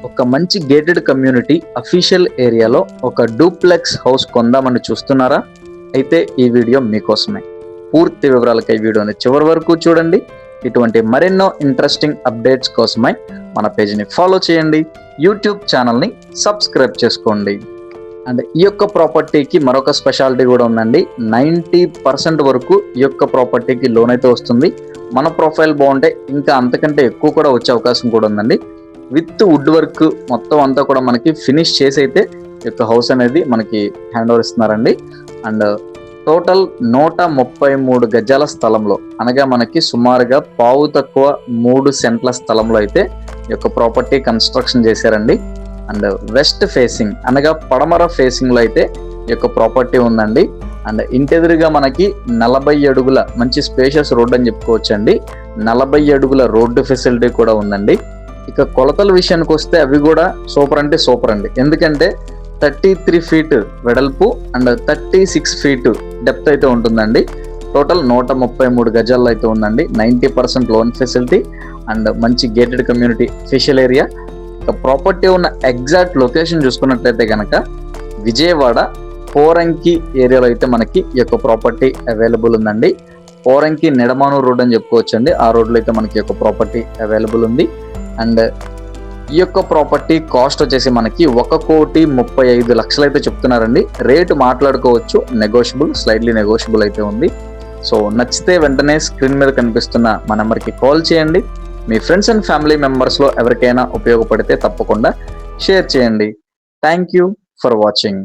ఒక మంచి gated community official ఏరియాలో ఒక డూప్లెక్స్ హౌస్ కొందామని చూస్తున్నారా? అయితే ఈ వీడియో మీకోసమే. పూర్తి వివరాలకై వీడియోని చివరి వరకు చూడండి. ఇటువంటి మరెన్నో ఇంట్రెస్టింగ్ అప్డేట్స్ కోసమై మన పేజ్ని ఫాలో చేయండి, యూట్యూబ్ ఛానల్ని సబ్స్క్రైబ్ చేసుకోండి. అండ్ ఈ యొక్క ప్రాపర్టీకి మరొక స్పెషాలిటీ కూడా ఉందండి. 90% వరకు ఈ యొక్క ప్రాపర్టీకి లోన్ అయితే వస్తుంది. మన ప్రొఫైల్ బాగుంటే ఇంకా అంతకంటే ఎక్కువ కూడా వచ్చే అవకాశం కూడా ఉందండి. విత్ వుడ్ వర్క్ మొత్తం అంతా కూడా మనకి ఫినిష్ చేసి అయితే ఈ యొక్క హౌస్ అనేది మనకి హ్యాండ్ ఓవర్ ఇస్తున్నారండి. అండ్ టోటల్ 133 గజాల స్థలంలో, అనగా మనకి సుమారుగా పావు తక్కువ 3 సెంట్ల స్థలంలో అయితే ఈ యొక్క ప్రాపర్టీ కన్స్ట్రక్షన్ చేశారండి. అండ్ వెస్ట్ ఫేసింగ్, అనగా పడమర ఫేసింగ్ లో అయితే ఈ యొక్క ప్రాపర్టీ ఉందండి. అండ్ ఇంటెదురుగా మనకి 40 అడుగుల మంచి స్పేషియస్ రోడ్ అని చెప్పుకోవచ్చు అండి. 40 అడుగుల రోడ్డు ఫెసిలిటీ కూడా ఉందండి. ఇక కొలతల విషయానికి వస్తే అవి కూడా సూపర్ అంటే సూపర్ అండి. ఎందుకంటే 33 ఫీట్ వెడల్పు అండ్ 36 ఫీట్ డెప్త్ అయితే ఉంటుందండి. టోటల్ 133 గజాల్లో అయితే ఉందండి. 90% లోన్ ఫెసిలిటీ అండ్ మంచి గేటెడ్ కమ్యూనిటీ ఫిషియల్ ఏరియా. ఇక ప్రాపర్టీ ఉన్న ఎగ్జాక్ట్ లొకేషన్ చూసుకున్నట్లయితే కనుక విజయవాడ పోరంకి ఏరియాలో అయితే మనకి ఈ యొక్క ప్రాపర్టీ అవైలబుల్ ఉందండి. పోరంకి నెడమానూరు రోడ్ అని చెప్పుకోవచ్చు అండి. ఆ రోడ్లో అయితే మనకి ఈ యొక్క ప్రాపర్టీ అవైలబుల్ ఉంది. అండ్ ఈ యొక్క ప్రాపర్టీ కాస్ట్ వచ్చేసి మనకి 1,35,00,000 అయితే చెప్తున్నారండి. రేటు మాట్లాడుకోవచ్చు, నెగోషియబుల్, స్లైడ్లీ నెగోషియబుల్ అయితే ఉంది. సో నచ్చితే వెంటనే స్క్రీన్ మీద కనిపిస్తున్న మా నెంబర్కి కాల్ చేయండి. మీ ఫ్రెండ్స్ అండ్ ఫ్యామిలీ మెంబర్స్లో ఎవరికైనా ఉపయోగపడితే తప్పకుండా షేర్ చేయండి. Thank you for watching.